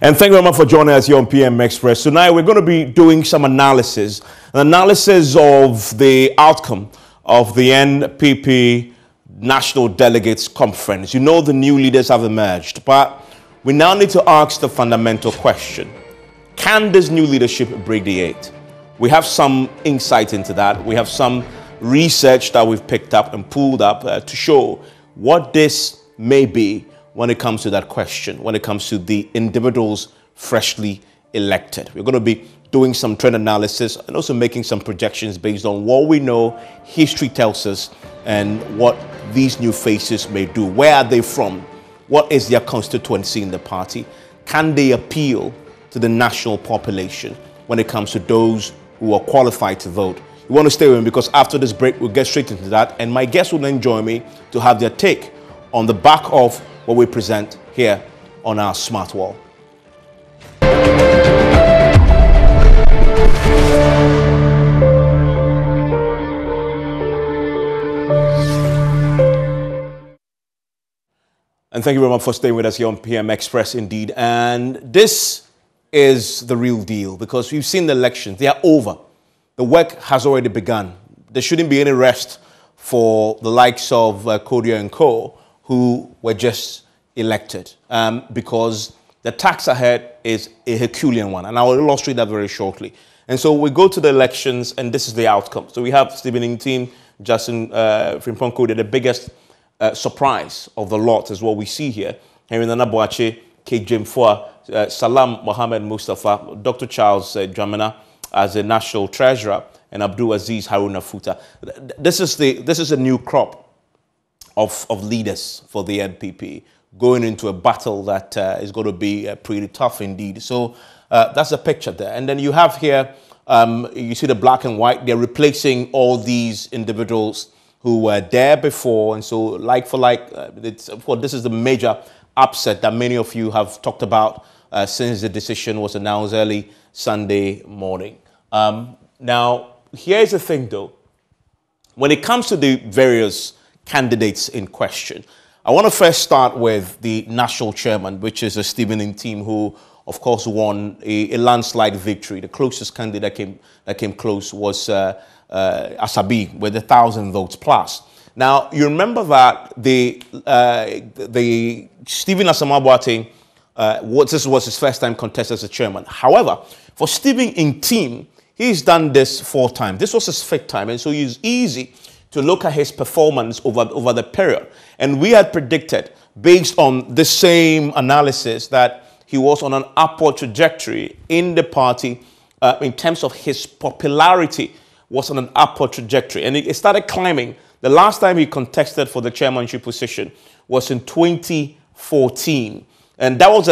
And thank you very much for joining us here on PM Express. Tonight we're going to be doing some analysis of the outcome of the NPP National Delegates Conference. You know the new leaders have emerged, but we now need to ask the fundamental question. Can this new leadership break the eight? We have some insight into that. We have some research that we've picked up and pulled up to show what this may be when it comes to that question, when it comes to the individuals freshly elected. We're going to be doing some trend analysis and also making some projections based on what we know history tells us and what these new faces may do. Where are they from? What is their constituency in the party? Can they appeal to the national population when it comes to those who are qualified to vote? You want to stay with me because after this break, we'll get straight into that. And my guests will then join me to have their take on the back of what we present here on our smart wall. And thank you very much for staying with us here on PM Express indeed. And this is the real deal because we've seen the elections. They are over. The work has already begun. There shouldn't be any rest for the likes of Kodia and Co., who were just elected because the task ahead is a Herculean one. And I will illustrate that very shortly. And so we go to the elections and this is the outcome. So we have Stephen Intim, Justin Frimpong Kodia, the biggest surprise of the lot is what we see here. Henry Nana Boache, K. Jim Fua, Salam Mohammed Mustafa, Dr. Charles Dramana as the National Treasurer, and Abdul Aziz Haruna Futa. This is a new crop of leaders for the NPP going into a battle that is going to be pretty tough indeed. So that's a picture there. And then you have here, you see the black and white. They're replacing all these individuals who were there before. And so like for like, this is the major upset that many of you have talked about since the decision was announced early Sunday morning. Now, here's the thing though. When it comes to the various candidates in question, I want to first start with the national chairman, which is Stephen Intim, who, of course, won a landslide victory. The closest candidate that came close was Asabi with 1,000 votes plus. Now, you remember that the Stephen Asamoah Boateng, this was his first time contested as a chairman. However, for Stephen Intim, he's done this 4 times. This was his 5th time, and so it's easy to look at his performance over the period. And we had predicted, based on the same analysis, that he was on an upward trajectory in the party in terms of his popularity was on an upward trajectory. And it started climbing. The last time he contested for the chairmanship position was in 2014. And that was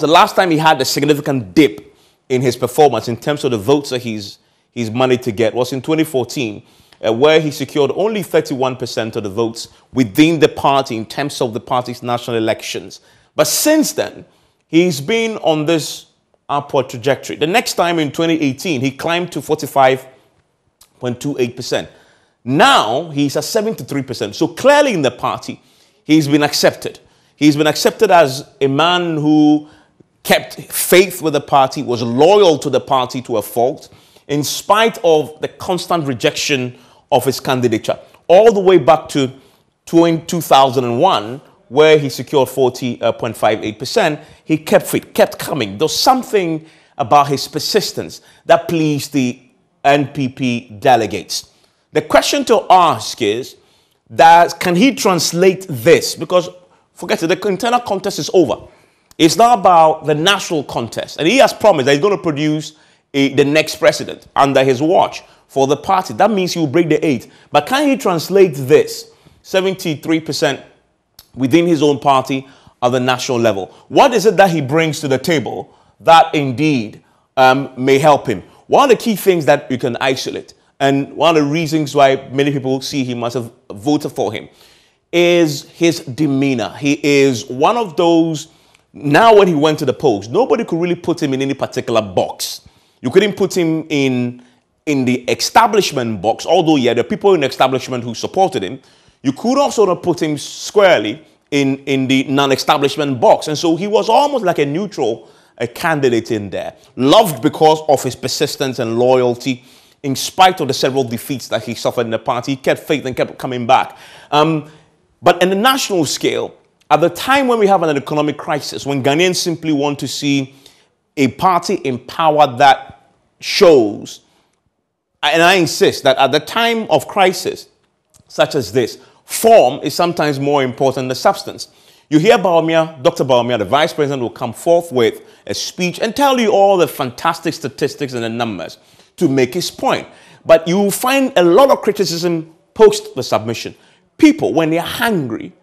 the last time he had a significant dip in his performance in terms of the votes that he's managed to get, was in 2014. Where he secured only 31% of the votes within the party in terms of the party's national elections. But since then, he's been on this upward trajectory. The next time in 2018, he climbed to 45.28%. Now, he's at 73%. So clearly in the party, he's been accepted. He's been accepted as a man who kept faith with the party, was loyal to the party to a fault, in spite of the constant rejection of his candidature, all the way back to 2001, where he secured 40.58%. He kept fit, kept coming. There's something about his persistence that pleased the NPP delegates. The question to ask is that can he translate this? Because forget it, the internal contest is over. It's now about the national contest, and he has promised that he's going to produce the next president under his watch for the party. That means he will break the 8. But can he translate this? 73% within his own party at the national level. What is it that he brings to the table that indeed may help him? One of the key things that you can isolate, and one of the reasons why many people see he must have voted for him, is his demeanor. He is one of those, now when he went to the polls, nobody could really put him in any particular box. You couldn't put him in the establishment box, although, yeah, there are people in the establishment who supported him. You could also not put him squarely in the non-establishment box. And so he was almost like a neutral a candidate in there. Loved because of his persistence and loyalty. In spite of the several defeats that he suffered in the party, he kept faith and kept coming back. But in the national scale, at the time when we have an economic crisis, when Ghanaians simply want to see a party in power that shows, and I insist that at the time of crisis such as this, form is sometimes more important than substance. You hear Bawumia, Dr. Bawumia, the vice president, will come forth with a speech and tell you all the fantastic statistics and the numbers to make his point. But you will find a lot of criticism post the submission. People, when they're hungry,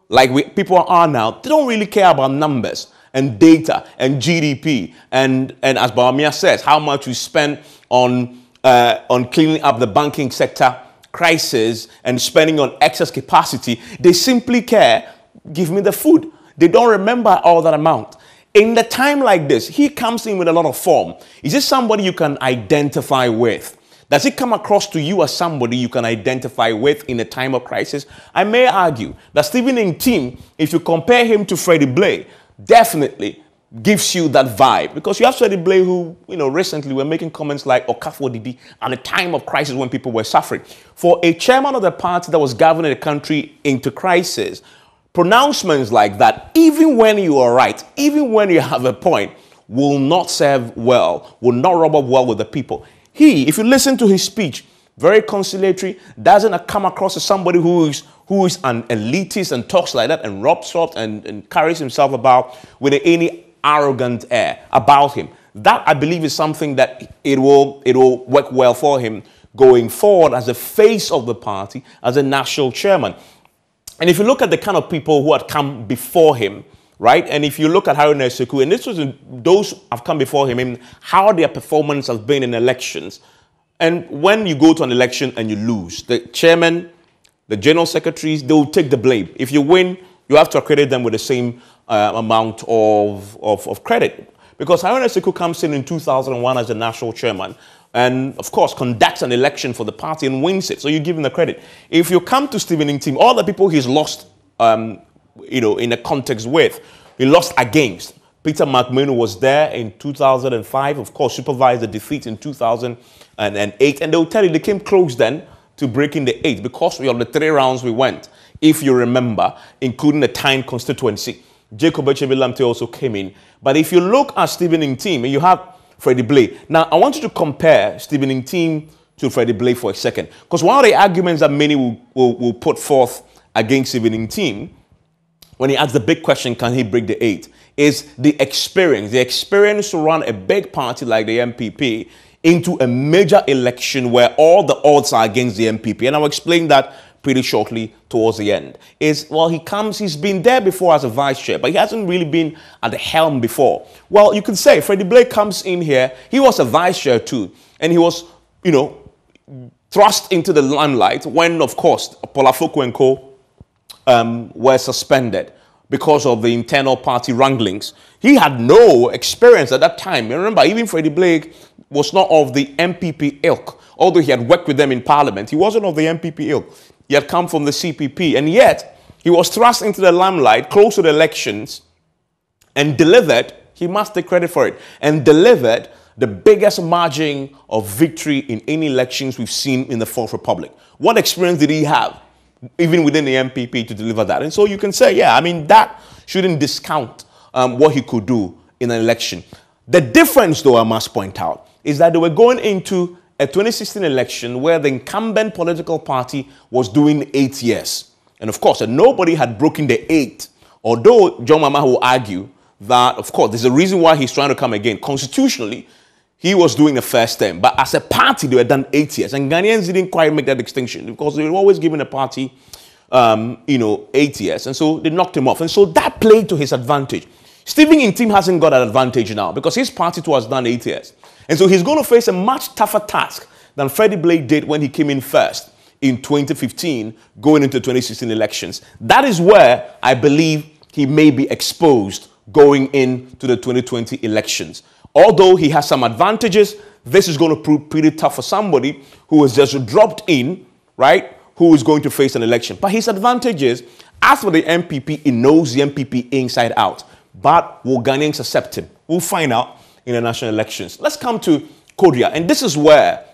like people are now, they don't really care about numbers and data and GDP. And as Bawumia says, how much we spend on cleaning up the banking sector crisis and spending on excess capacity. They simply care, give me the food. They don't remember all that amount. In the time like this, he comes in with a lot of form. Is this somebody you can identify with? Does it come across to you as somebody you can identify with in a time of crisis? I may argue that Stephen Ntim, if you compare him to Freddie Blay, definitely gives you that vibe. Because you have Freddie Blay who, recently were making comments like Okafo Didi at a time of crisis when people were suffering. For a chairman of the party that was governing the country into crisis, pronouncements like that, even when you are right, even when you have a point, will not serve well, will not rub up well with the people. He, if you listen to his speech, very conciliatory, doesn't come across as somebody who is an elitist and talks like that and rubs off and carries himself about with any arrogant air about him. That, I believe, is something that it will work well for him going forward as the face of the party, as a national chairman. And if you look at the kind of people who had come before him, right? And if you look at Haruna Seku, and this was those who have come before him, and how their performance has been in elections. And when you go to an election and you lose, the chairman, the general secretaries, they will take the blame. If you win, you have to accredit them with the same amount of credit. Because Haruna Seku comes in 2001 as the national chairman and, of course, conducts an election for the party and wins it. So you give him the credit. If you come to Stephen Ntim, all the people he's lost, in a context with, he lost against. Peter McMahon was there in 2005, of course, supervised the defeat in 2008. And they'll tell you they came close then to breaking the 8 because of the 3 rounds we went, if you remember, including the Tyne constituency. Jacob Echevilamte also came in. But if you look at Stephen Ntim, and you have Freddie Blay. Now, I want you to compare Stephen Ntim to Freddie Blay for a second. Because one of the arguments that many will put forth against Stephen Ntim, when he asks the big question, can he break the 8, is the experience to run a big party like the NPP into a major election where all the odds are against the NPP. And I'll explain that pretty shortly towards the end. He's been there before as a vice chair, but he hasn't really been at the helm before. Well, you could say Freddie Blay comes in here. He was a vice chair too, and he was, thrust into the limelight when, of course, Polafoko and Co. Were suspended because of the internal party wranglings. He had no experience at that time. Remember, even Freddie Blay was not of the NPP ilk. Although he had worked with them in parliament, he wasn't of the NPP ilk. He had come from the CPP, and yet he was thrust into the limelight close to the elections and delivered, he must take credit for it, and delivered the biggest margin of victory in any elections we've seen in the Fourth Republic. What experience did he have, even within the NPP, to deliver that? And so you can say, that shouldn't discount what he could do in an election. The difference, though, I must point out, is that they were going into a 2016 election where the incumbent political party was doing 8 years. And of course, nobody had broken the 8. Although John Mahama will argue that, of course, there's a reason why he's trying to come again. Constitutionally, he was doing the first term. But as a party, they were done 8 years. And Ghanaians didn't quite make that distinction because they were always giving a party, 8 years. And so they knocked him off. And so that played to his advantage. Stephen Ntim hasn't got an advantage now because his party too has done 8 years. And so he's going to face a much tougher task than Freddie Blay did when he came in first in 2015, going into 2016 elections. That is where I believe he may be exposed going into the 2020 elections. Although he has some advantages, this is going to prove pretty tough for somebody who has just dropped in, right, who is going to face an election. But his advantage is, as for the NPP, he knows the NPP inside out. But will Ghanaians accept him? We'll find out in the national elections. Let's come to Korea, and this is where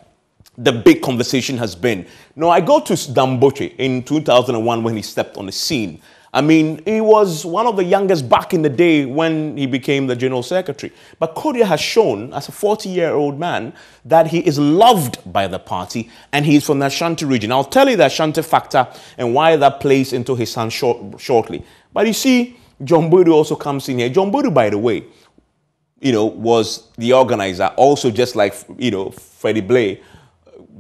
the big conversation has been. Now, I go to Damboche in 2001 when he stepped on the scene. I mean, he was one of the youngest back in the day when he became the General Secretary. But Korea has shown, as a 40-year-old man, that he is loved by the party, and he's from the Ashanti region. I'll tell you the Ashanti factor and why that plays into his hand shortly. But you see, John Bodu also comes in here. John Bodu, by the way, was the organizer, also just like, Freddie Blay.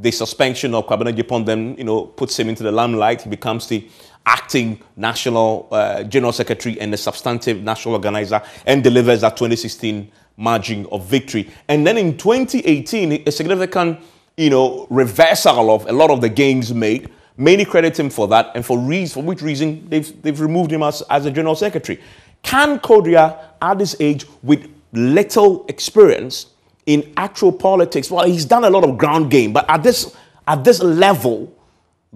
The suspension of Kwabena Jipon then, puts him into the limelight. He becomes the acting national general secretary and the substantive national organizer, and delivers that 2016 margin of victory. And then in 2018, a significant, reversal of a lot of the gains made. Many credit him for that, and for which reason they've removed him as a general secretary. Can Korea, at this age, with little experience in actual politics, well, he's done a lot of ground game, but at this level,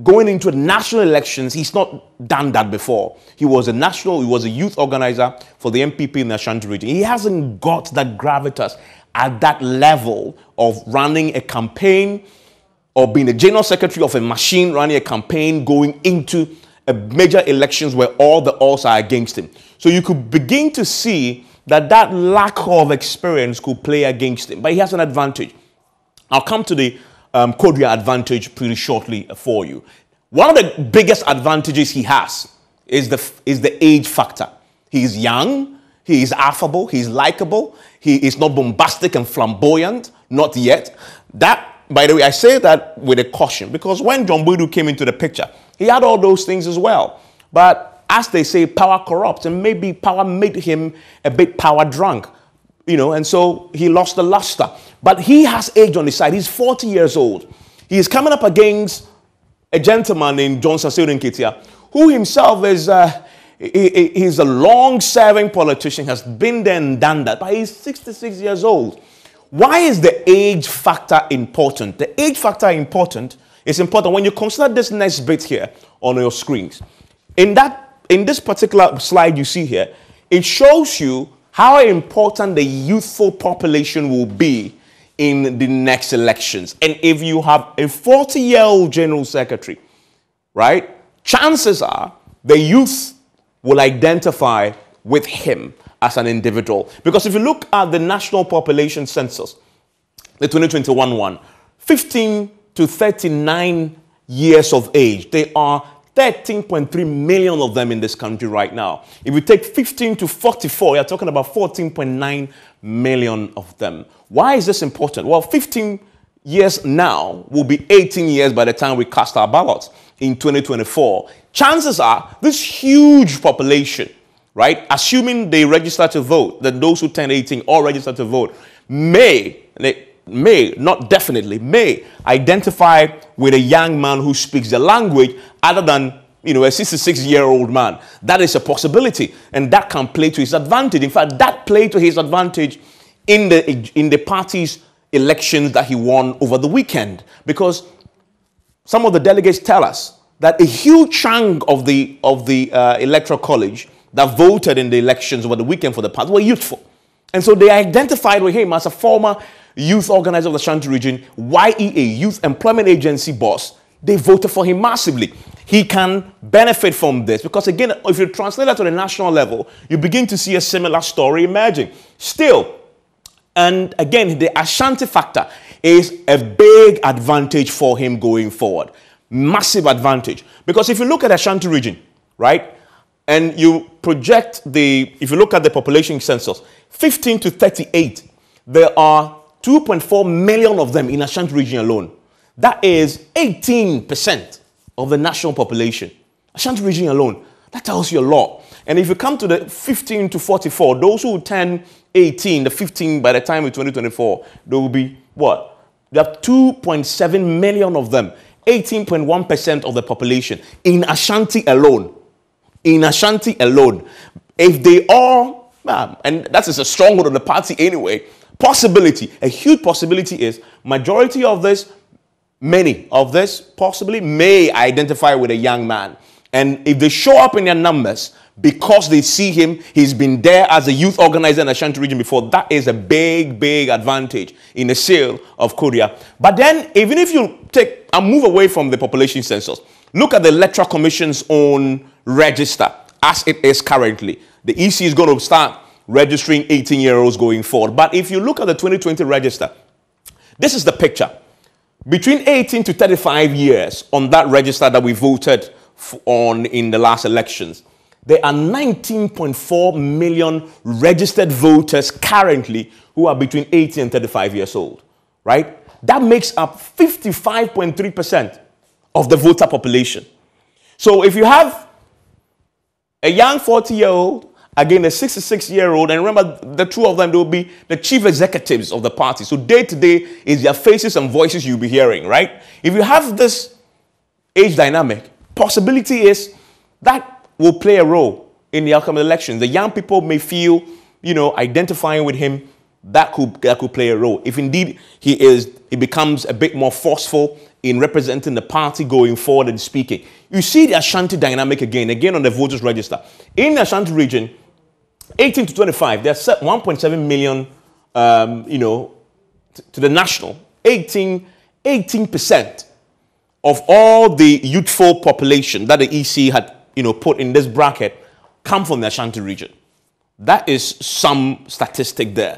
going into national elections, he's not done that before. He was a youth organizer for the NPP in the Ashanti region. He hasn't got that gravitas at that level of running a campaign or being a general secretary of a machine, running a campaign, going into a major elections where all the odds are against him. So you could begin to see that lack of experience could play against him. But he has an advantage. I'll come to the Korea advantage pretty shortly for you. One of the biggest advantages he has is the age factor. He's young, he is affable, he's likable, he is not bombastic and flamboyant, not yet. That, by the way, I say that with a caution, because when John Bodu came into the picture, he had all those things as well. But as they say, power corrupts, and maybe power made him a bit power drunk. And so he lost the luster. But he has age on his side. He's 40 years old. He is coming up against a gentleman named John Saseo Nketia, who himself is he's a long-serving politician, has been there and done that, but he's 66 years old. Why is the age factor important? The age factor is important when you consider this next bit here on your screens. In this particular slide you see here, it shows you how important the youthful population will be in the next elections. And if you have a 40-year-old general secretary, right, chances are the youth will identify with him as an individual. Because if you look at the national population census, the 2021 one, 15 to 39 years of age, they are 13.3 million of them in this country right now. If you take 15 to 44, you're talking about 14.9 million of them. Why is this important? Well, 15 years now will be 18 years by the time we cast our ballots in 2024. Chances are this huge population, right, assuming they register to vote, that those who turn 18 or register to vote may, not definitely, may identify with a young man who speaks the language other than, a 66-year-old man. That is a possibility, and that can play to his advantage. In fact, that played to his advantage in the party's elections that he won over the weekend, because some of the delegates tell us that a huge chunk of the electoral college that voted in the elections over the weekend for the party were youthful. And so they identified with him as a former youth organizer of the Ashanti region, YEA, Youth Employment Agency boss. They voted for him massively. He can benefit from this because, again, if you translate that to the national level, you begin to see a similar story emerging. Still, and again, the Ashanti factor is a big advantage for him going forward. Massive advantage. Because if you look at the Ashanti region, right, and you project if you look at the population census, 15 to 38, there are 2.4 million of them in Ashanti region alone. That is 18% of the national population. Ashanti region alone. That tells you a lot. And if you come to the 15 to 44, those who turn 18, the 15 by the time of 2024, there will be what? There are 2.7 million of them. 18.1% of the population in Ashanti alone. In Ashanti alone. If they all, and that is a stronghold of the party anyway, possibility, a huge possibility is majority of this, many of this possibly may identify with a young man. And if they show up in their numbers, because they see him. He's been there as a youth organizer in the Ashanti region before. That is a big, big advantage in the sale of Korea. But then, even if you take and move away from the population census, look at the Electoral Commission's own register as it is currently. The EC is going to start registering 18-year-olds going forward. But if you look at the 2020 register, this is the picture. Between 18 to 35 years on that register that we voted on in the last elections, there are 19.4 million registered voters currently who are between 18 and 35 years old, right? That makes up 55.3% of the voter population. So if you have a young 40-year-old, again, a 66-year-old, and remember, the two of them, they will be the chief executives of the party. So day to day is their faces and voices you'll be hearing, right? If you have this age dynamic, possibility is that will play a role in the outcome of the election. The young people may feel, identifying with him, that could play a role. If indeed he becomes a bit more forceful in representing the party going forward and speaking. You see the Ashanti dynamic again on the voters register. In the Ashanti region, 18 to 25, there's 1.7 million, to the national. 18% of all the youthful population that the EC had, put in this bracket come from the Ashanti region. That is some statistic there.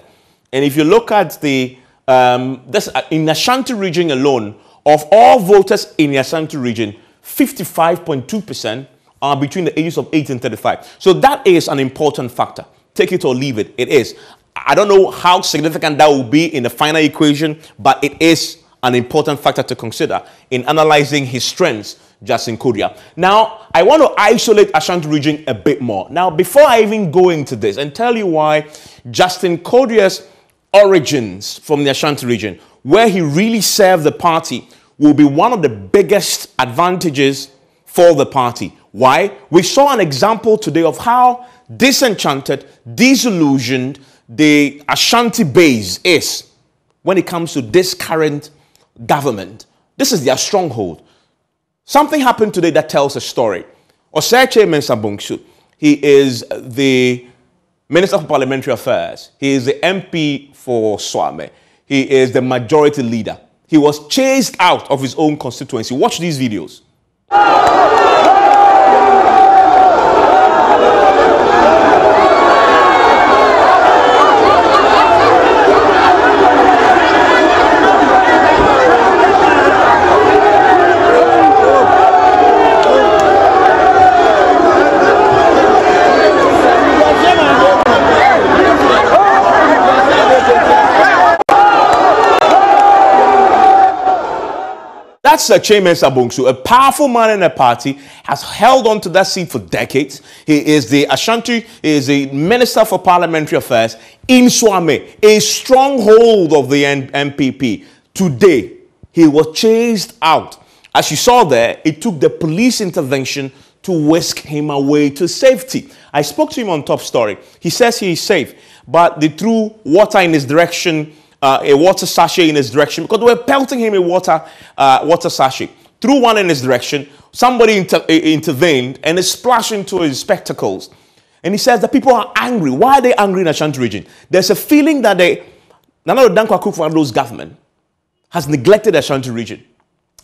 And if you look at the, in the Ashanti region alone, of all voters in the Ashanti region, 55.2% are between the ages of 18 and 35. So that is an important factor. Take it or leave it. It is. I don't know how significant that will be in the final equation, but it is an important factor to consider in analyzing his strengths just in Korea. Now, I want to isolate Ashanti region a bit more. Now, before I even go into this and tell you why Justin Kodea's origins from the Ashanti region, where he really served the party, will be one of the biggest advantages for the party. Why? We saw an example today of how disenchanted, disillusioned the Ashanti base is when it comes to this current government. This is their stronghold. Something happened today that tells a story. Evans Mensah, he is the Minister for Parliamentary Affairs. He is the MP for Swame. He is the majority leader. He was chased out of his own constituency. Watch these videos. That's Evans Mensah, a powerful man in the party, has held on to that seat for decades. He is the Ashanti, he is the Minister for Parliamentary Affairs in Swame, a stronghold of the NPP. Today, he was chased out. As you saw there, it took the police intervention to whisk him away to safety. I spoke to him on Top Story. He says he is safe, but they threw water in his direction, a water sachet in his direction, because they were pelting him with water sachet. Threw one in his direction. Somebody intervened and it splashed into his spectacles. And he says that people are angry. Why are they angry in the Ashanti region? There's a feeling that Nana Dankwa Akufo-Addo's government has neglected the Ashanti region.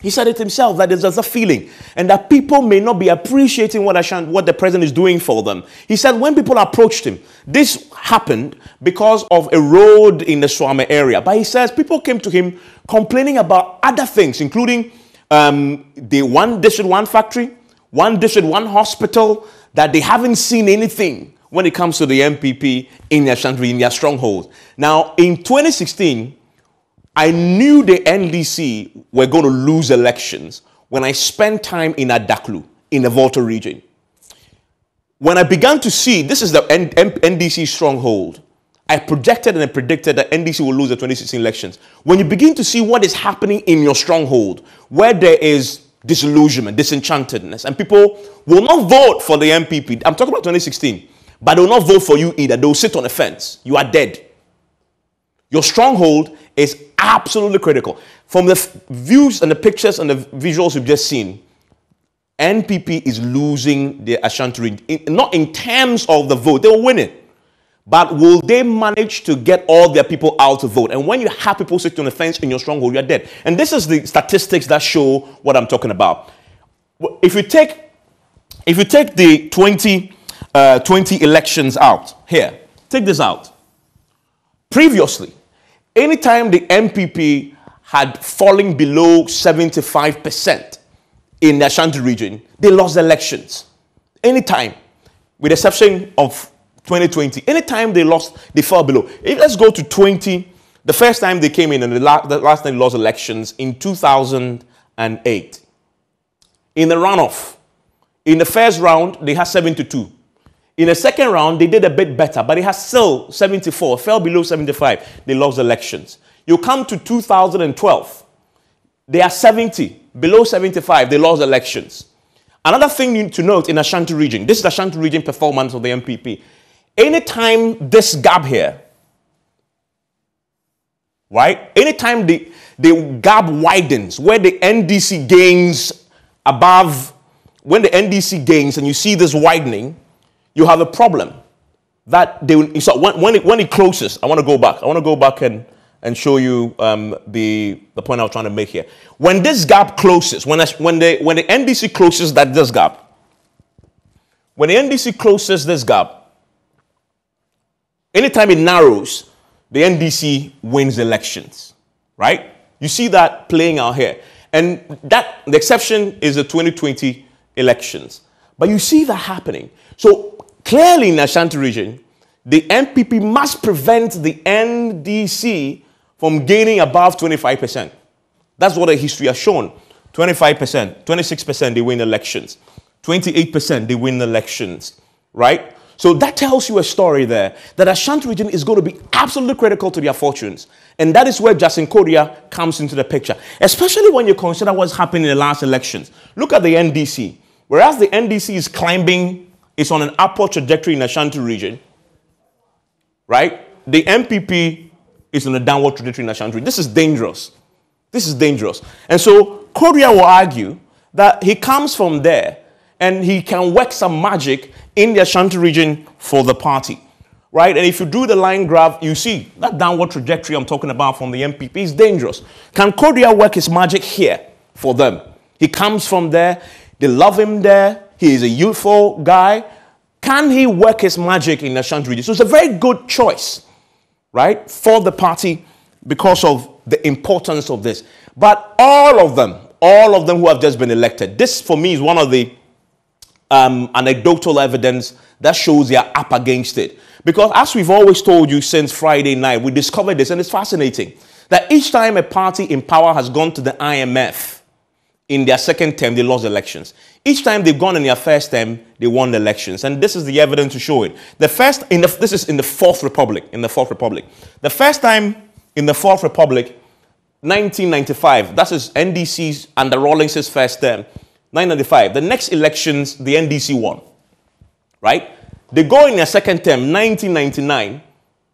He said it himself, that there's a feeling, and that people may not be appreciating what the president is doing for them. He said when people approached him, this happened because of a road in the Swame area. But he says people came to him complaining about other things, including the one district, one factory, one district, one hospital, that they haven't seen anything when it comes to the NPP in their Ashanti, in their stronghold. Now, in 2016, I knew the NDC were going to lose elections when I spent time in Adaklu, in the Volta region. When I began to see, this is the NDC stronghold, I projected and I predicted that NDC will lose the 2016 elections. When you begin to see what is happening in your stronghold, where there is disillusionment, disenchantedness, and people will not vote for the NPP. I'm talking about 2016, but they will not vote for you either. They will sit on the fence. You are dead. Your stronghold is absolutely critical. From the views and the pictures and the visuals you've just seen, NPP is losing the Ashanti region. Not in terms of the vote, they will win it. But will they manage to get all their people out to vote? And when you have people sitting on the fence in your stronghold, you're dead. And this is the statistics that show what I'm talking about. If you take the 2020 elections out, here, take this out. Previously, anytime the NPP had fallen below 75% in the Ashanti region, they lost elections. Anytime, with the exception of 2020, anytime they fell below. Let's go to 20. The first time they came in and the last time they lost elections in 2008. In the runoff, in the first round, they had 72. In the second round, they did a bit better, but they had still 74, fell below 75. They lost elections. You come to 2012, they are 70, below 75, they lost elections. Another thing you need to note in Ashanti region, this is the Ashanti region performance of the NPP. Anytime this gap here, right? Anytime the gap widens, where the NDC gains above, when the NDC gains and you see this widening, you have a problem. That so when it closes, I want to go back. I want to go back and show you the point I was trying to make here. When this gap closes, when the NDC closes this gap, when the NDC closes this gap, anytime it narrows, the NDC wins elections, right? You see that playing out here. And the exception is the 2020 elections. But you see that happening. So clearly in the Ashanti region, the NPP must prevent the NDC from gaining above 25%. That's what the history has shown. 25%, 26% they win elections. 28% they win elections, right? So that tells you a story there that Ashanti region is going to be absolutely critical to their fortunes. And that is where Justin Kodia comes into the picture, especially when you consider what's happened in the last elections. Look at the NDC. Whereas the NDC is climbing, it's on an upward trajectory in the Ashanti region, right? The NPP is on a downward trajectory in the Ashanti region. This is dangerous. This is dangerous. And so Kodia will argue that he comes from there and he can work some magic in the Ashanti region for the party, right? And if you do the line graph, you see that downward trajectory I'm talking about from the NPP is dangerous. Can Kodia work his magic here for them? He comes from there. They love him there. He is a youthful guy. Can he work his magic in the Ashanti region? So it's a very good choice, right, for the party because of the importance of this. But all of them who have just been elected, this for me is one of the anecdotal evidence that shows they are up against it. Because as we've always told you since Friday night, we discovered this, and it's fascinating, that each time a party in power has gone to the IMF in their second term, they lost elections. Each time they've gone in their first term, they won the elections. And this is the evidence to show it. This is in the Fourth Republic. The first time in the Fourth Republic, 1995, that is NDC's under Rawlings's first term, 1995. The next elections, the NDC won, right? They go in their second term, 1999.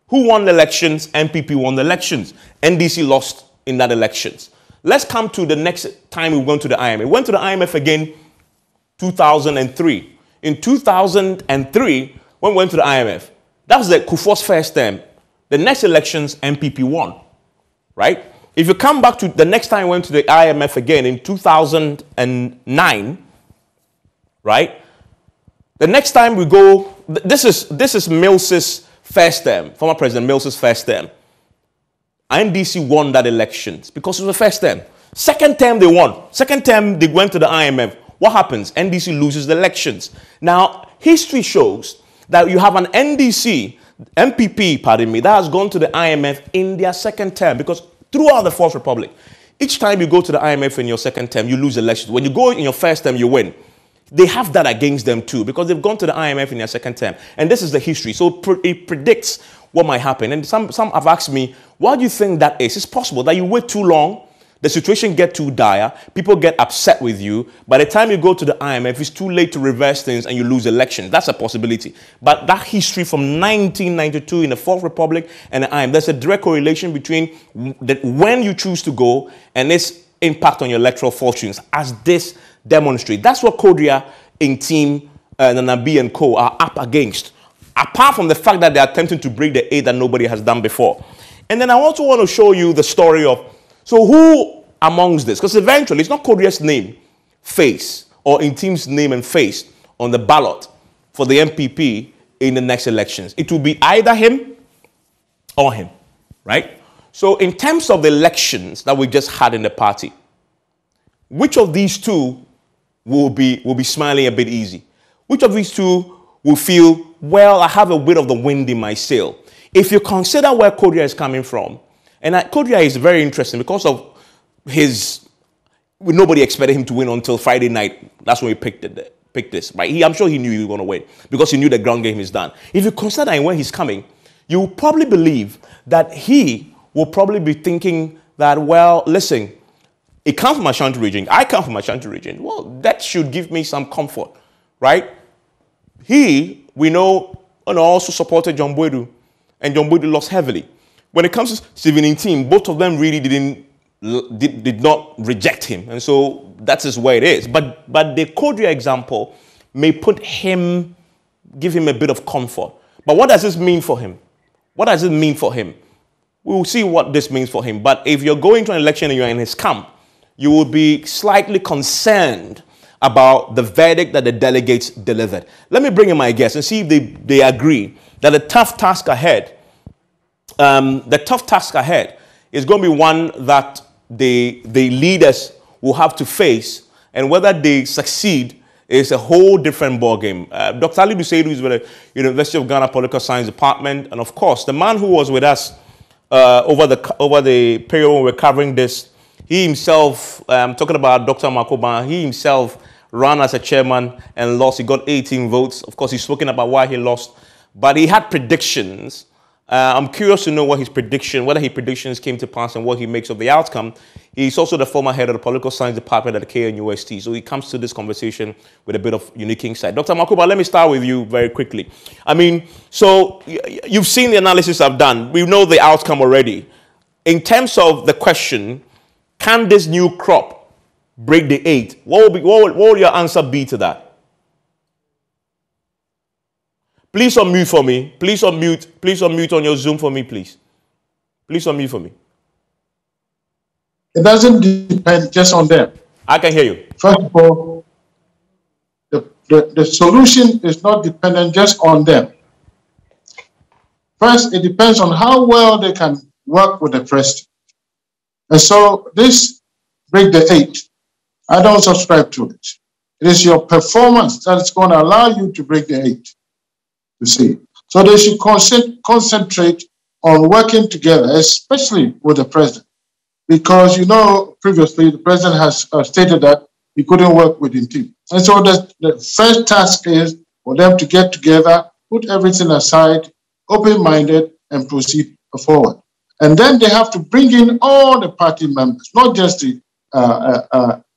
Who won the elections? NPP won the elections. NDC lost in that elections. Let's come to the next time we went to the IMF. We went to the IMF again, 2003. In 2003, when we went to the IMF, that was the Kufuor's first term. The next elections, NPP won, right? If you come back to the next time we went to the IMF again in 2009, right? The next time we go, this is Mills's first term, former President Mills's first term. NDC won that elections because it was the first term. Second term they won. Second term they went to the IMF. What happens? NDC loses the elections. Now, history shows that you have an NPP, that has gone to the IMF in their second term because throughout the Fourth Republic, each time you go to the IMF in your second term, you lose elections. When you go in your first term, you win. They have that against them too because they've gone to the IMF in their second term. And this is the history. So it predicts what might happen. And some have asked me, why do you think that is? It's possible that you wait too long, the situation gets too dire, people get upset with you. By the time you go to the IMF, it's too late to reverse things and you lose elections. That's a possibility. But that history from 1992 in the Fourth Republic and the IMF, there's a direct correlation between when you choose to go and its impact on your electoral fortunes, as this demonstrates. That's what Kodria in team Nanabi and co are up against, apart from the fact that they're attempting to break the 8 that nobody has done before. And then I also want to show you the story of, so who amongst this, because eventually it's not Kodria's name, face, or in team's name and face on the ballot for the NPP in the next elections. It will be either him or him, right? So in terms of the elections that we just had in the party, which of these two will be smiling a bit easy? Which of these two will feel, well, I have a bit of the wind in my sail? If you consider where Kodria is coming from, and Kodria is very interesting because of his, nobody expected him to win until Friday night. That's when we picked this, right? I'm sure he knew he was going to win because he knew the ground game is done. If you consider where he's coming, you will probably believe that he will probably be thinking that, well, listen, it comes from Ashanti region. I come from Ashanti region. Well, that should give me some comfort, right? We know, also supported John Boydu, and John Boydu lost heavily. When it comes to Stephen team, both of them really did not reject him, and so that is where it is. But the Kodria example may give him a bit of comfort. But what does this mean for him? What does it mean for him? We'll see what this means for him. But if you're going to an election and you're in his camp, you will be slightly concerned about the verdict that the delegates delivered. Let me bring in my guests and see if they agree that the tough task ahead is going to be one that the leaders will have to face, and whether they succeed is a whole different ballgame. Dr. Ali Duseidu is with the University of Ghana Political Science Department, and of course, the man who was with us over the period when we were covering this, he himself, talking about Dr. Makoban, he himself ran as a chairman and lost. He got 18 votes. Of course, he's spoken about why he lost, but he had predictions. I'm curious to know what whether his predictions came to pass and what he makes of the outcome. He's also the former head of the Political Science Department at the KNUST, so he comes to this conversation with a bit of unique insight. Dr. Makuba, let me start with you very quickly. I mean, so you've seen the analysis I've done. We know the outcome already. In terms of the question, can this new crop break the 8? What will your answer be to that? Please unmute for me. Please unmute on your Zoom for me, please. Please unmute for me. It doesn't depend just on them. I can hear you. First of all, the solution is not dependent just on them. First, it depends on how well they can work with the president. And so this break the 8, I don't subscribe to it. It is your performance that is going to allow you to break the 8. You see, so they should concentrate on working together, especially with the president, because previously the president has stated that he couldn't work with him team, and so the first task is for them to get together, put everything aside, open-minded, and proceed forward. And then they have to bring in all the party members, not just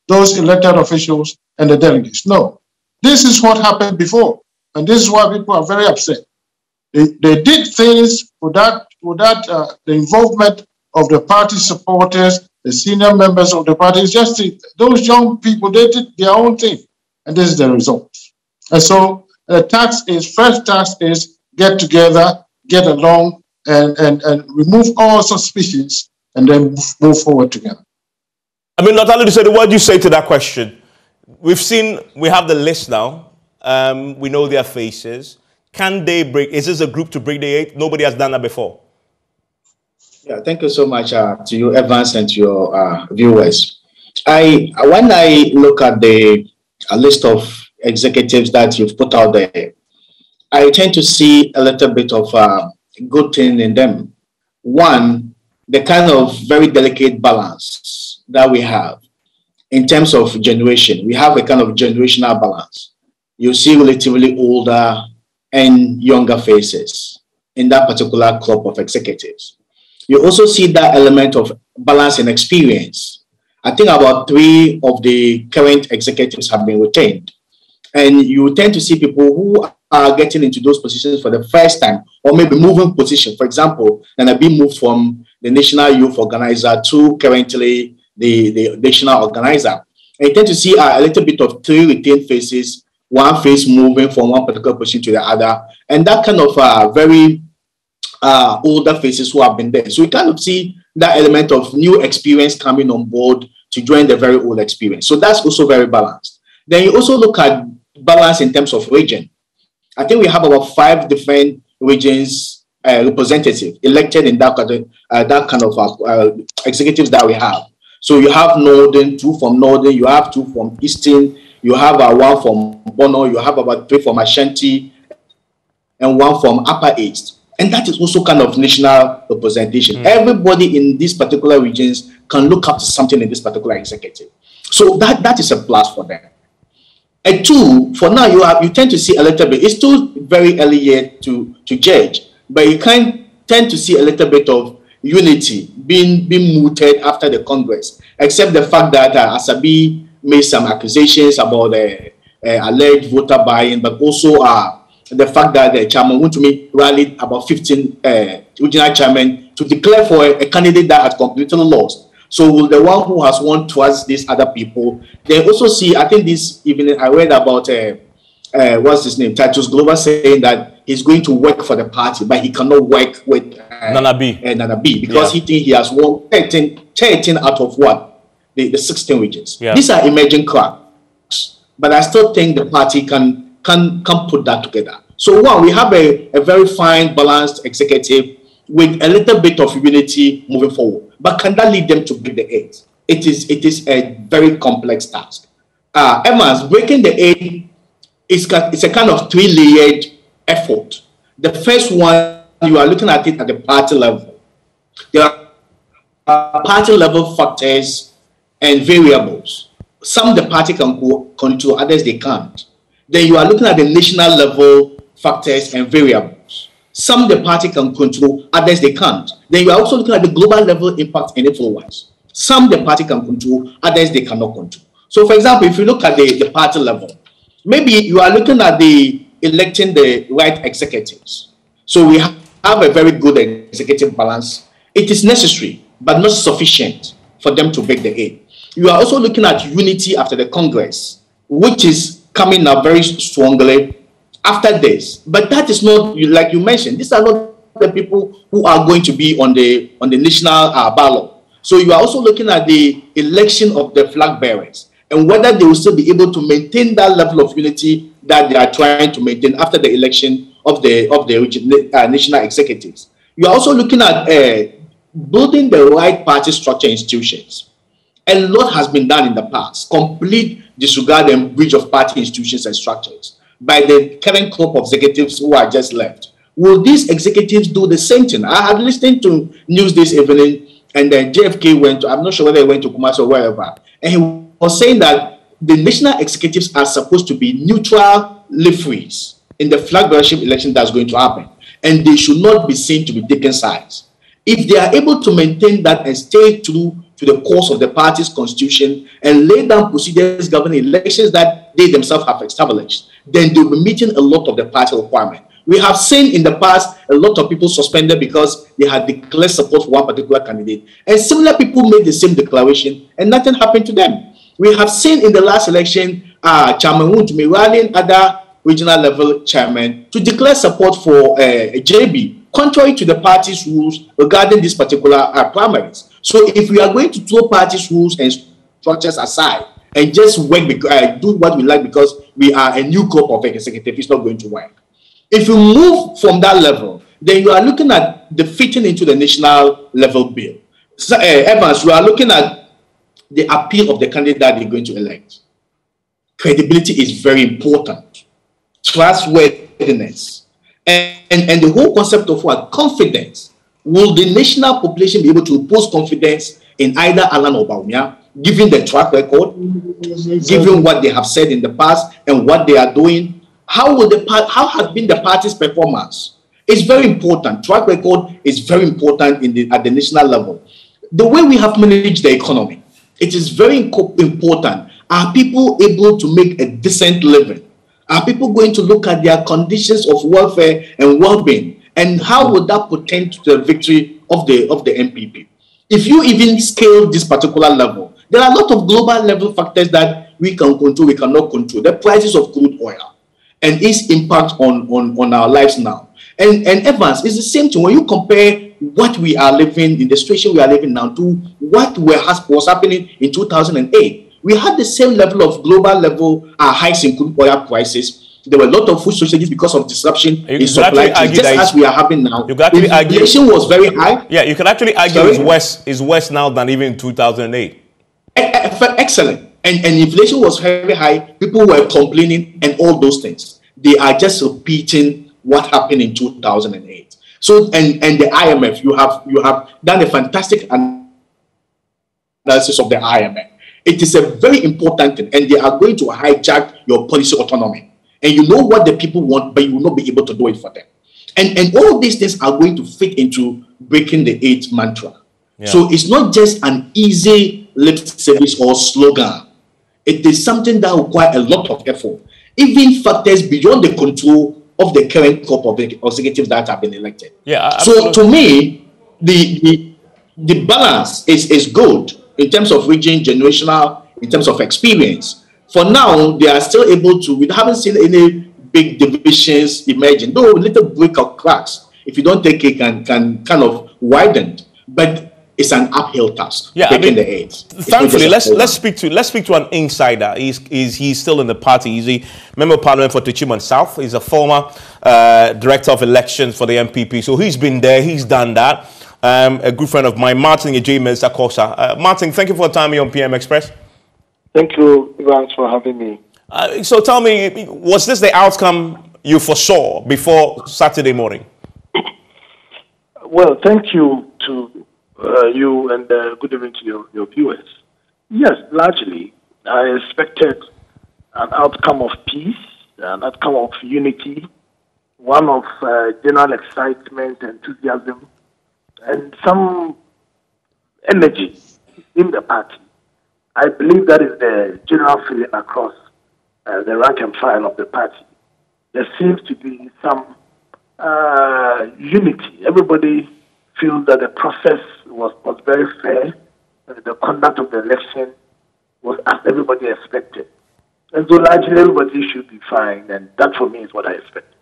those elected officials and the delegates. No, this is what happened before. And this is why people are very upset. They did things without the involvement of the party supporters, the senior members of the party. It's just those young people, they did their own thing. And this is the result. And so the first task is get together, get along, and remove all suspicions, and then move forward together. I mean, Dr. Ali, what do you say to that question? We have the list now. We know their faces. Can they break? Is this a group to break the 8? Nobody has done that before. Yeah, thank you so much to you, Evans, and to your viewers. When I look at the list of executives that you've put out there, I tend to see a little bit of good thing in them. One, the kind of very delicate balance that we have in terms of generation. We have a kind of generational balance. You see relatively older and younger faces in that particular crop of executives. You also see that element of balance and experience. I think about 3 of the current executives have been retained. And you tend to see people who are getting into those positions for the first time, or maybe moving position. For example, Nanabi moved from the National Youth Organizer to currently the national organizer. And you tend to see a little bit of three retained faces, one face moving from one particular position to the other, and that kind of very older faces who have been there. So we kind of see that element of new experience coming on board to join the very old experience. So that's also very balanced. Then you also look at balance in terms of region. I think we have about 5 different regions representative elected in that kind of executives that we have. So you have Northern, 2 from Northern, you have 2 from Eastern, you have 1 from Bono, you have about 3 from Ashanti, and 1 from Upper East. And that is also kind of national representation. Everybody in these particular regions can look up to something in this particular executive. So that is a plus for them. And 2, for now, you tend to see a little bit, it's still very early yet to judge, but you can tend to see a little bit of unity being mooted after the Congress, except the fact that Asabi made some accusations about alleged voter buying, but also the fact that the chairman Wontumi rallied about 15 regional chairmen to declare for a candidate that had completely lost. So the one who has won towards these other people, they also see, I think this evening I read about, what's his name, Titus Glover saying that he's going to work for the party, but he cannot work with Nana B because he thinks he has won 13 out of what? The 16 regions. Yeah. These are emerging cracks, but I still think the party can put that together. So one, we have a very fine, balanced executive with a little bit of unity moving forward. But can that lead them to break the 8? It is a very complex task. Evans, breaking the 8 it's a kind of 3-layered effort. The first one, you are looking at it at the party level. There are party level factors and variables. Some the party can control, others they can't. Then you are looking at the national level factors and variables. Some the party can control, others they can't. Then you are also looking at the global level impact and influence. Some the party can control, others they cannot control. So for example, if you look at the party level, maybe you are looking at electing the right executives. So we have a very good executive balance. It is necessary, but not sufficient for them to break the 8. You are also looking at unity after the Congress, which is coming up very strongly after this. But that is not, like you mentioned, these are not the people who are going to be on the national ballot. So you are also looking at the election of the flag bearers and whether they will still be able to maintain that level of unity that they are trying to maintain after the election of the national executives. You are also looking at building the right party structure institutions. A lot has been done in the past, complete disregard and breach of party institutions and structures by the current crop of executives who are just left. Will these executives do the same thing? I had listened to news this evening, and then JFK went to, I'm not sure whether he went to Kumasi or wherever, and he was saying that the national executives are supposed to be neutral referees in the flag bearership election that's going to happen, and they should not be seen to be taking sides. If they are able to maintain that and stay true to the course of the party's constitution and lay down procedures governing elections that they themselves have established, then they will be meeting a lot of the party requirement. We have seen in the past a lot of people suspended because they had declared support for one particular candidate. And similar people made the same declaration and nothing happened to them. We have seen in the last election, Chairman Wontumi rallying other regional level chairmen to declare support for JB, contrary to the party's rules regarding this particular primaries. So if we are going to throw party's rules and structures aside and just work, do what we like because we are a new crop of executive, it's not going to work. If you move from that level, then you are looking at the fitting into the national level bill. So, Evans, you are looking at the appeal of the candidate that they're going to elect. Credibility is very important. Trustworthiness. And the whole concept of what? Confidence. Will the national population be able to impose confidence in either Alan or Bawumia, given the track record, given what they have said in the past and what they are doing? How has been the party's performance? It's very important. Track record is very important at the national level. The way we have managed the economy, it is very important. Are people able to make a decent living? Are people going to look at their conditions of welfare and well-being? And how would that portend to the victory of the NPP? If you even scale this particular level, There are a lot of global level factors that we can control, we cannot control. The prices of crude oil and its impact on our lives now. And Evans, it's the same thing when you compare what we are living in, the situation we are living now, to what was happening in 2008. We had the same level of global level hikes in crude oil prices. There were a lot of food shortages because of disruption in supply chain, just as we are having now. Inflation was very high. Yeah, you can actually argue it's worse now than even in 2008. Excellent. And inflation was very high. People were complaining and all those things. They are just repeating what happened in 2008. So, and the IMF, you have done a fantastic analysis of the IMF. It is a very important thing, and they are going to hijack your policy autonomy. And you know what the people want, but you will not be able to do it for them. And all these things are going to fit into breaking the 8 mantra. Yeah. So it's not just an easy lip service or slogan. It is something that requires a lot of effort, even factors beyond the control of the current crop of executives that have been elected. Yeah. So to me, the balance is good in terms of region, generational, in terms of experience. For now, they are still able to. We haven't seen any big divisions emerging. Though a little break of cracks, if you don't take it, can kind of widen. But it's an uphill task. Yeah, breaking the 8. Thankfully, let's speak to an insider. He's still in the party. He's a member of parliament for Techiman South. He's a former director of elections for the NPP. So he's been there. He's done that. A good friend of mine, Martin Evans Mensah. Martin, thank you for the time here on PM Express. Thank you, Evans, for having me. So tell me, was this the outcome you foresaw before Saturday morning? Well, thank you to you, and good evening to your viewers. Yes, largely, I expected an outcome of peace, an outcome of unity, one of general excitement, enthusiasm, and some energy in the party. I believe that is the general feeling across the rank and file of the party. There seems to be some unity. Everybody feels that the process was very fair. The conduct of the election was as everybody expected. And so largely everybody should be fine, and that for me is what I expected.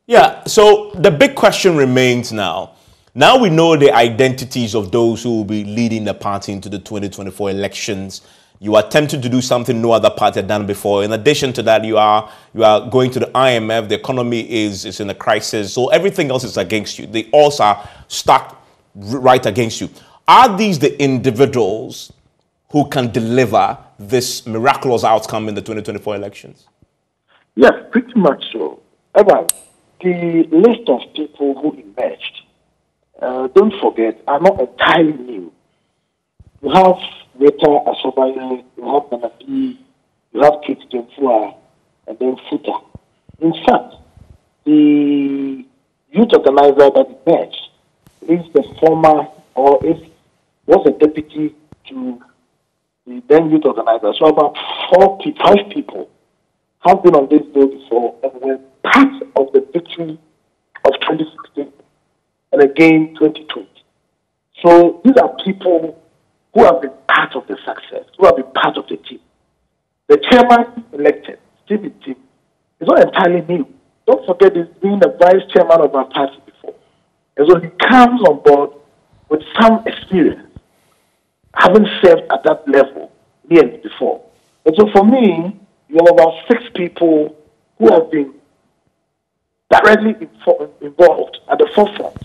Yeah, so the big question remains now. Now we know the identities of those who will be leading the party into the 2024 elections. You are attempting to do something no other party had done before. In addition to that, you are going to the IMF. The economy is in a crisis. So everything else is against you. The odds are stacked right against you. Are these the individuals who can deliver this miraculous outcome in the 2024 elections? Yes, pretty much so. Evan, the list of people who emerged, don't forget, are not entirely new. You have Rita Asobaye, you have Nanapi, you have Kate Demfua, and then Futa. In fact, the youth organizer that emerged is the former, or was a deputy to the then youth organizer. So about 5 people have been on this bill before and were part of the victory of 2016 and again 2020. So these are people who have been part of the success, who have been part of the team. The chairman elected, Stephen Tim, is not entirely new. Don't forget he's been the vice chairman of our party before. And so he comes on board with some experience, having served at that level nearly before. And so for me, you have about 6 people who have been directly involved at the forefront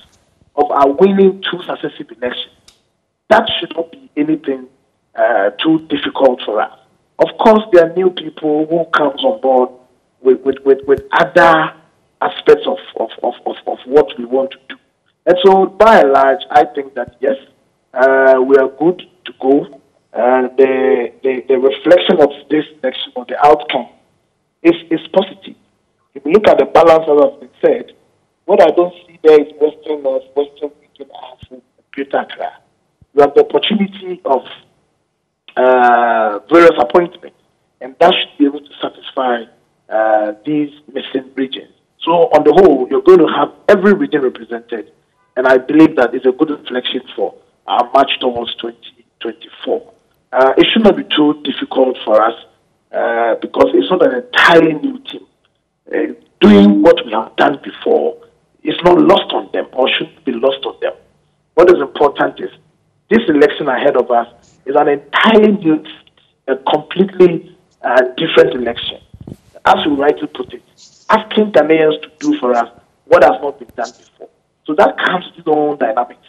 of our winning 2 successive elections. That should not be anything too difficult for us. Of course, there are new people who comes on board with other aspects of what we want to do. And so, by and large, I think that, yes, we are good to go. The reflection of this election, or the outcome, is positive. If you look at the balance that has been said, what I don't see there is Western North, Western Region, and Greater Accra. You have the opportunity of various appointments, and that should be able to satisfy these missing regions. So on the whole, you're going to have every region represented, and I believe that is a good reflection for our march towards 2024. it should not be too difficult for us because it's not an entirely new team. Doing what we have done before is not lost on them or should be lost on them. What is important is this election ahead of us is an entirely new, a completely different election. As you rightly put it, asking Ghanaians to do for us what has not been done before. So that comes with its own dynamics.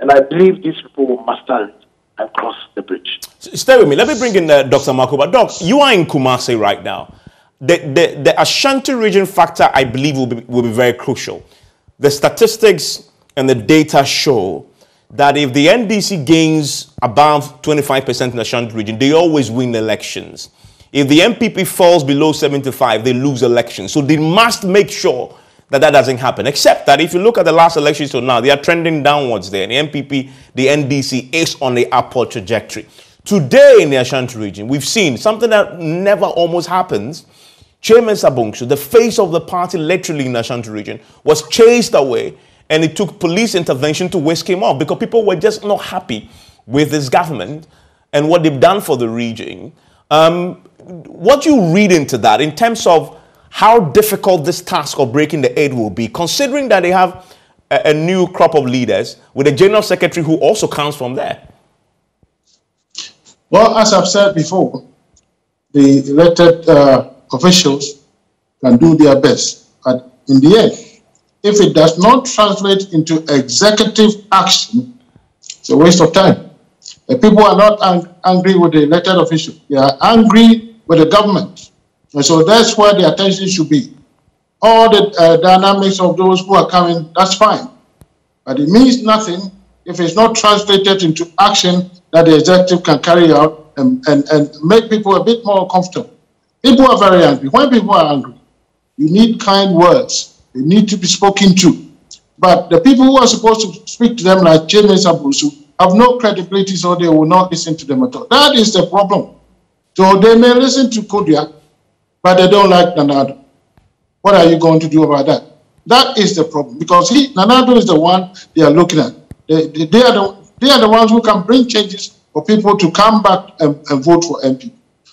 And I believe these people will master it and cross the bridge. Stay with me. Let me bring in Dr. Makuba. Doc, you are in Kumasi right now. The Ashanti region factor, I believe, will be very crucial. The statistics and the data show that if the NDC gains above 25% in the Ashanti region, they always win elections. If the NPP falls below 75, they lose elections. So they must make sure that that doesn't happen. Except that if you look at the last elections till now, they are trending downwards there. The NPP, the NDC is on the upward trajectory. Today in the Ashanti region, we've seen something that never almost happens. Chairman Sabongsu, the face of the party literally in the Ashanti region, was chased away, and it took police intervention to whisk him off because people were just not happy with this government and what they've done for the region. What do you read into that in terms of how difficult this task of breaking the aid will be, considering that they have a new crop of leaders with a general secretary who also comes from there? Well, as I've said before, the elected officials can do their best. But in the end, if it does not translate into executive action, it's a waste of time. The people are not angry with the elected official. They are angry with the government. And so that's where the attention should be. All the dynamics of those who are coming, that's fine. But it means nothing if it's not translated into action that the executive can carry out and make people a bit more comfortable. People are very angry. When people are angry, you need kind words. They need to be spoken to. But the people who are supposed to speak to them, like Chairman Sabusu, have no credibility, so they will not listen to them at all. That is the problem. So they may listen to Kodia, but they don't like Nanado. What are you going to do about that? That is the problem, because Nanado is the one they are looking at. They are the ones who can bring changes for people to come back and vote for MP.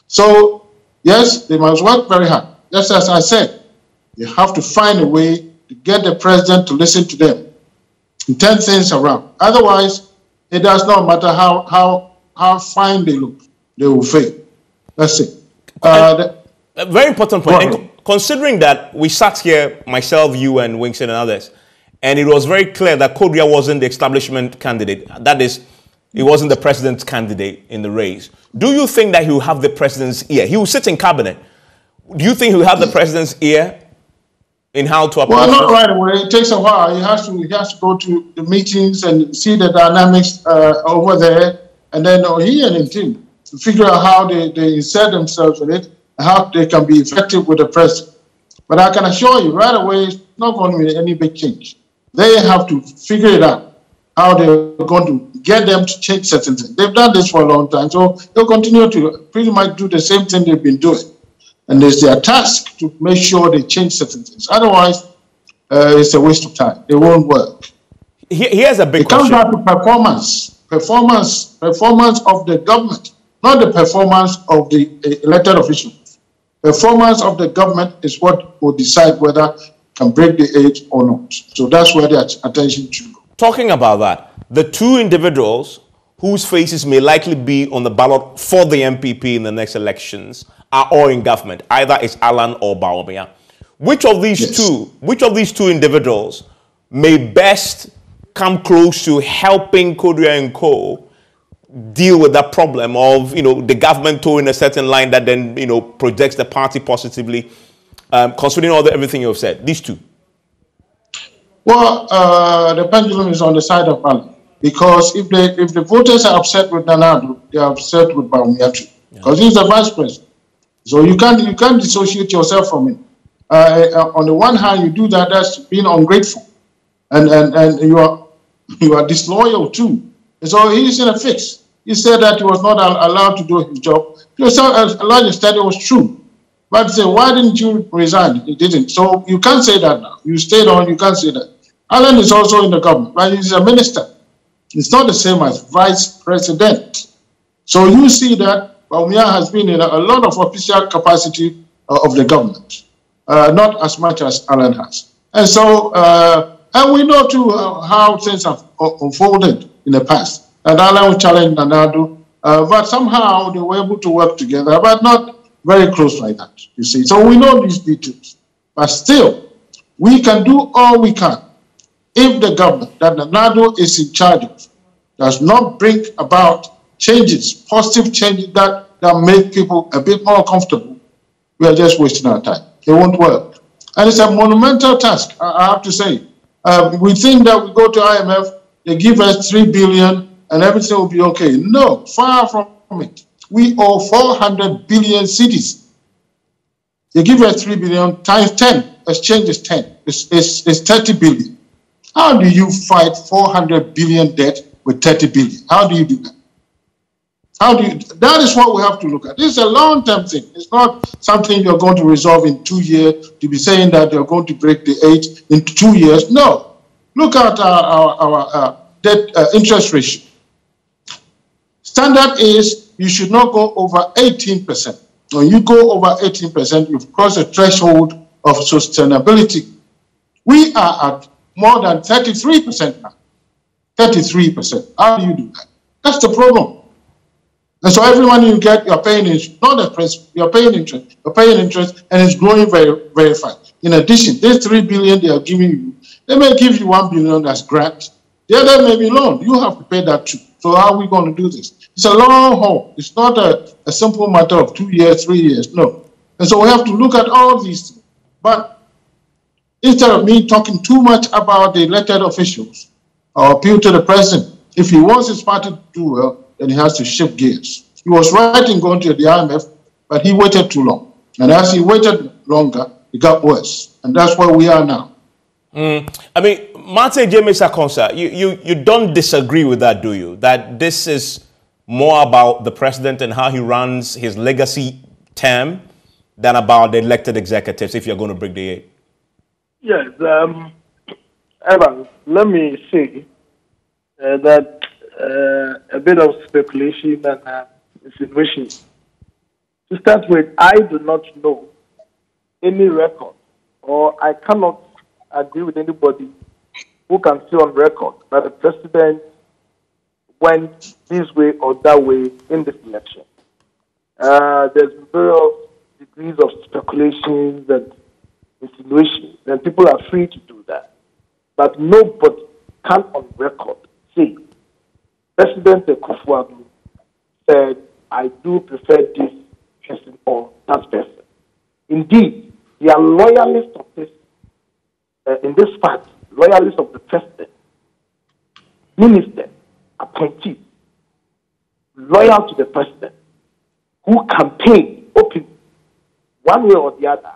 So, yes, they must work very hard. Just as I said, they have to find a way to get the president to listen to them and turn things around. Otherwise, it does not matter how fine they look, they will fail. That's it. A very important point. Considering that we sat here, myself, you, and Winston and others, and it was very clear that Kodia wasn't the establishment candidate. That is, he wasn't the president's candidate in the race. Do you think that he will have the president's ear? He will sit in cabinet. Do you think he will have the president's ear in how to approach? Well, not right away. It takes a while. He has to go to the meetings and see the dynamics over there, and then he and his team to figure out how they insert themselves in it, and how they can be effective with the president. But I can assure you, right away, it's not going to be any big change. They have to figure it out, how they're going to get them to change certain things. They've done this for a long time, so they'll continue to pretty much do the same thing they've been doing. And it's their task to make sure they change certain things. Otherwise, it's a waste of time. It won't work. Here's a big question. It comes down to performance of the government, not the performance of the elected officials. Performance of the government is what will decide whether it can break the aid or not. So that's where the attention should go. Talking about that, the two individuals whose faces may likely be on the ballot for the NPP in the next elections are all in government. Either it's Alan or Bawumia. Which of these two individuals may best come close to helping Kodia and Co. deal with that problem of, the government towing a certain line that then, projects the party positively, considering everything you've said? These two. Well, the pendulum is on the side of Alan, because if the voters are upset with Nanado, they are upset with Bawumia too, because he's the vice president. So you can't dissociate yourself from him. On the one hand, you do that, that's being ungrateful, and you are disloyal too. And so he's in a fix. He said that he was not allowed to do his job. To a large extent, it was true. But say, why didn't you resign? He didn't. So you can't say that now. You stayed on, you can't say that. Alan is also in the government, but he's a minister. It's not the same as vice president. So you see that Bawumia has been in a lot of official capacity of the government, not as much as Alan has. And so, and we know too how things have unfolded in the past. And Alan challenged Nanado, but somehow they were able to work together, but not very close like that, you see. So we know these details. But still, we can do all we can if the government that Nanado is in charge of does not bring about changes, positive changes that make people a bit more comfortable. We are just wasting our time. It won't work. And it's a monumental task, I have to say. We think that we go to IMF, they give us $3 billion and everything will be okay. No, far from it. We owe 400 billion cedis. They give us 3 billion times 10. Exchange is 10. It's 30 billion. How do you fight 400 billion debt with 30 billion? How do you do that? That is what we have to look at. This is a long-term thing. It's not something you're going to resolve in 2 years, to be saying that you're going to break the 8 in 2 years. No. Look at our debt interest ratio. Standard is you should not go over 18%. When you go over 18%, you've crossed the threshold of sustainability. We are at more than 33% now. 33%. How do you do that? That's the problem. And so every money you get, you're paying interest, not the price, you're paying interest, and it's growing very, very fast. In addition, this 3 billion they are giving you, they may give you 1 billion as grant. The other may be loan. You have to pay that too. So how are we going to do this? It's a long haul. It's not a simple matter of 2 years, 3 years. No. And so we have to look at all these things. But instead of me talking too much about the elected officials, I'll appeal to the president. If he wants his party to do well, then he has to shift gears. He was right in going to the IMF, but he waited too long. And as he waited longer, it got worse. And that's where we are now. I mean, Martin J. Mensah, you don't disagree with that, do you? That this is more about the president and how he runs his legacy term than about the elected executives, if you're going to break the 8? Yes. Evans, let me say that a bit of speculation and insinuation. To start with, I do not know any record, or I cannot agree with anybody who can say on record that the president went this way or that way in this election. There's various degrees of speculations and insinuations, and people are free to do that. But nobody can on record say President Kufuor said, I do prefer this person or that person. Indeed, they are loyalists of this, in this fact, loyalists of the president, ministers, appointees, loyal to the president, who campaign openly, one way or the other,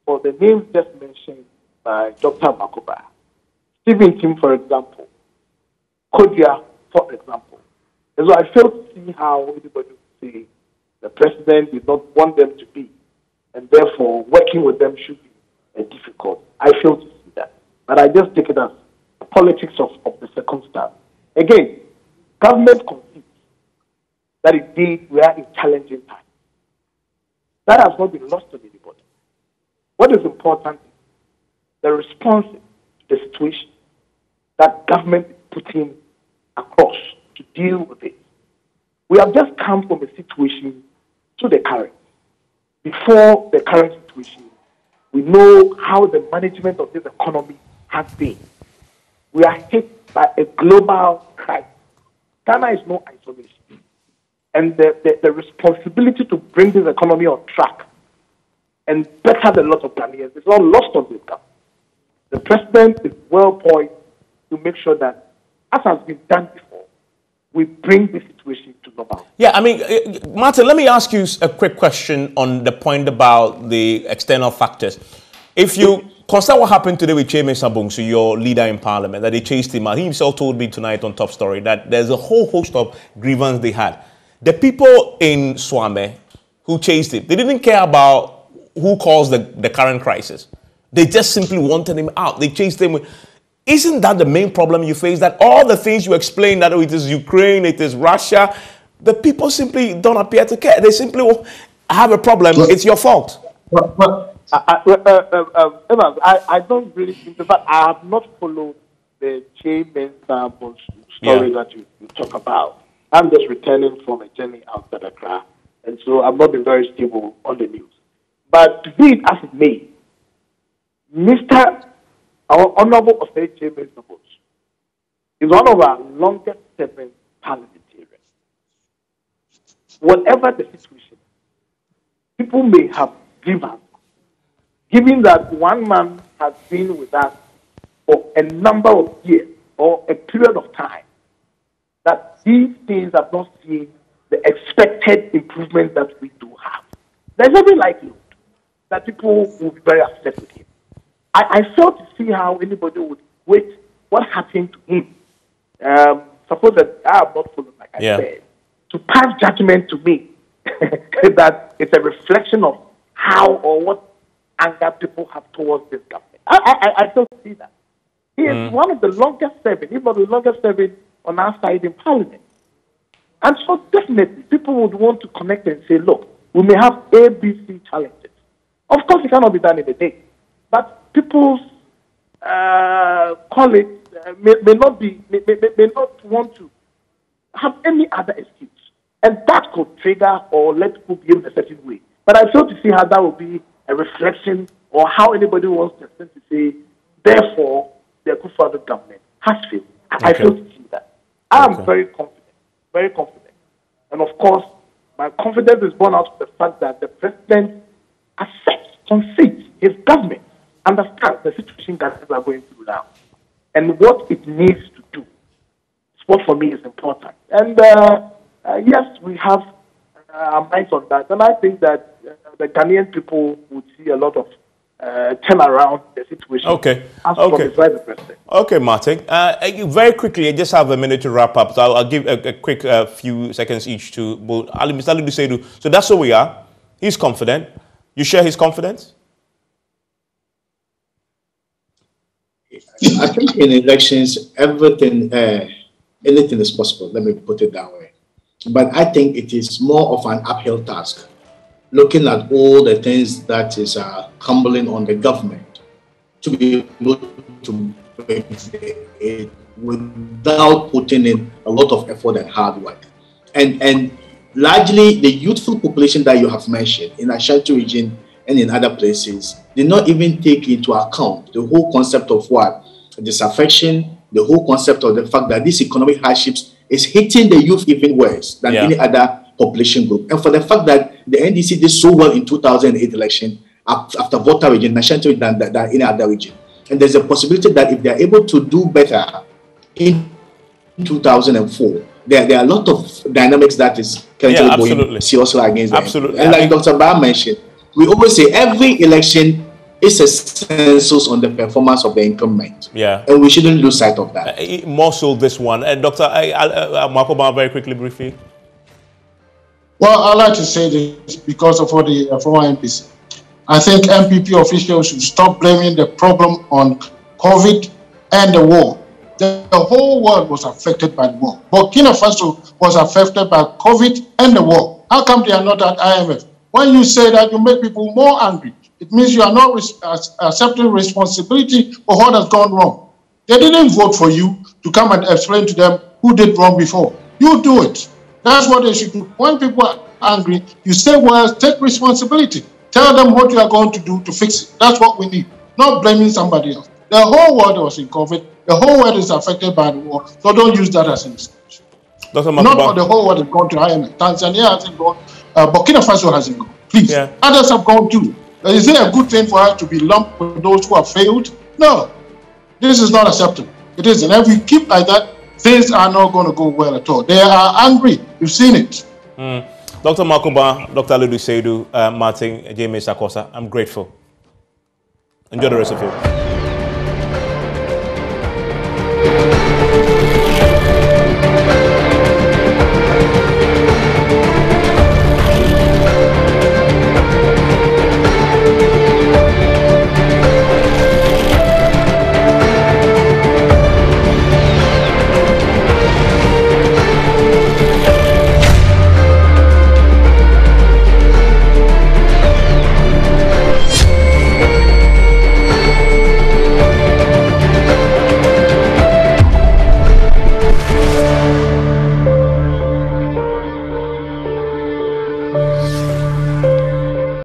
for the names just mentioned by Dr. Makoba. Stephen Kim, for example, Kodia, for example. And so I fail to see how anybody would say the president did not want them to be, and therefore working with them should be difficult. I fail to see that. But I just take it as politics of the circumstance. Again, government concedes that indeed we are in challenging times. That has not been lost on anybody. What is important is the response to the situation that government is putting across to deal with it. We have just come from a situation to the current. Before the current situation, we know how the management of this economy has been. We are hit by a global crisis. Ghana is no isolation. And the responsibility to bring this economy on track and better the lot of Ghanaians is not lost on this government. The president is well poised to make sure that, as has been done before, we bring the situation to normal. Yeah, I mean, Martin, let me ask you a quick question on the point about the external factors. If you consider what happened today with Chairman Sabungsu, your leader in parliament, that they chased him out, he himself told me tonight on Top Story that there's a whole host of grievances they had. The people in Swame who chased him, they didn't care about who caused the current crisis. They just simply wanted him out. They chased him. Isn't that the main problem you face? That all the things you explained, that it is Ukraine, it is Russia, the people simply don't appear to care. They simply have a problem. It's your fault. Evans, I don't really think that. I have not followed the Evans Mensah story that you talk about. I'm just returning from a journey outside Accra, and so I've not been very stable on the news. But be it as it may, our Honorable Osei Evans Mensah is one of our longest serving parliamentarians. Whatever the situation, people may have grievance, given that one man has been with us for a number of years or a period of time, that these things have not seen the expected improvement that we do have. There's every likelihood that people will be very upset with him. I fail to see how anybody would wait what happened to him. Suppose that I have not followed, like I said, to pass judgment to me that it's a reflection of how or what anger people have towards this government. I don't see that. He is one of the longest serving, if not the longest serving on our side in Parliament. And so definitely people would want to connect and say, look, we may have A, B, C challenges. Of course, it cannot be done in a day. But people's colleagues may not want to have any other excuse. And that could trigger or let people behave in a certain way. But I fail to see how that would be a reflection or how anybody wants to say, therefore, the Akufo-Addo government has failed. I fail to see that. I am very confident, very confident. And of course, my confidence is born out of the fact that the president accepts, concedes, his government understands the situation that we are going through now and what it needs to do. What for me is important. And yes, we have our minds on that. And I think that the Ghanaian people would see a lot of turn around the situation. Okay. The president. Okay, Martin. Very quickly, I just have a minute to wrap up. So I'll give a quick few seconds each to both. Mr. Alidu Seidu. So that's where we are. He's confident. You share his confidence? I think in elections, everything, anything is possible. Let me put it that way. But I think it is more of an uphill task, looking at all the things that is crumbling on the government to be able to break it without putting in a lot of effort and hard work. And largely, the youthful population that you have mentioned in Ashanti region and in other places did not even take into account the whole concept of what? Disaffection, the whole concept of the fact that these economic hardships is hitting the youth even worse than any other population group. And for the fact that the NDC did so well in 2008 election after Volta region, Ashanti than any other region. And there's a possibility that if they're able to do better in 2004, there are a lot of dynamics that is currently going seriously against them. Absolutely. And like Dr. Ba mentioned, we always say every election is a census on the performance of the incumbent. Yeah. And we shouldn't lose sight of that. More so this one. And Dr. Makoba, very quickly, briefly. Well, I'd like to say this because of what the former MPs. I think NPP officials should stop blaming the problem on COVID and the war. The whole world was affected by the war. Burkina Faso was affected by COVID and the war. How come they are not at IMF? When you say that, you make people more angry. It means you are not accepting responsibility for what has gone wrong. They didn't vote for you to come and explain to them who did wrong before. You do it. That's what they should do. When people are angry, you say, well, take responsibility. Tell them what you are going to do to fix it. That's what we need, not blaming somebody else. The whole world was in COVID. The whole world is affected by the war. So don't use that as an excuse. Not for the whole world has gone to IMF. Tanzania hasn't gone. Burkina Faso hasn't gone. Please. Yeah. Others have gone too. Is it a good thing for us to be lumped with those who have failed? No. This is not acceptable. It isn't. If we keep like that, things are not going to go well at all. They are angry. You've seen it. Dr. Makumba, Dr. Alidu Seidu, Martin, James Akosa, I'm grateful. Enjoy the rest of you.